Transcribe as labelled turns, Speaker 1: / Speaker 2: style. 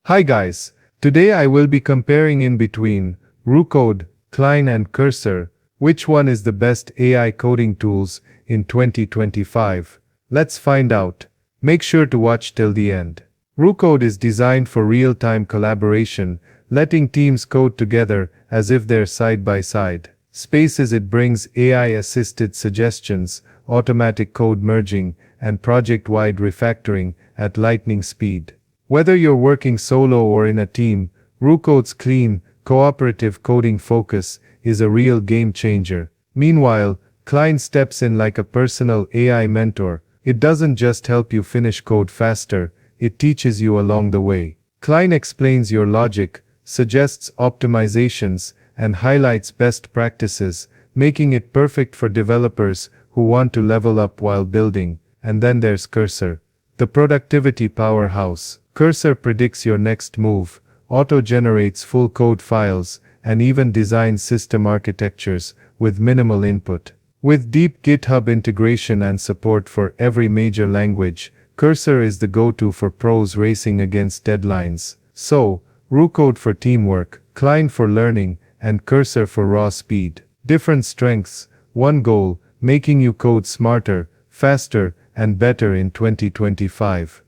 Speaker 1: Hi guys, today I will be comparing in between Roo Code, Cline and Cursor, which one is the best AI coding tools in 2025. Let's find out. Make sure to watch till the end. Roo Code is designed for real-time collaboration, letting teams code together as if they're side by side. Spaces it brings AI-assisted suggestions, automatic code merging, and project-wide refactoring at lightning speed. Whether you're working solo or in a team, Roo Code's clean, cooperative coding focus is a real game changer. Meanwhile, Cline steps in like a personal AI mentor. It doesn't just help you finish code faster, it teaches you along the way. Cline explains your logic, suggests optimizations, and highlights best practices, making it perfect for developers who want to level up while building. And then there's Cursor, the productivity powerhouse. Cursor predicts your next move, auto-generates full code files, and even designs system architectures with minimal input. With deep GitHub integration and support for every major language, Cursor is the go-to for pros racing against deadlines. So, Roo Code for teamwork, Cline for learning, and Cursor for raw speed. Different strengths, one goal, making you code smarter, faster, and better in 2025.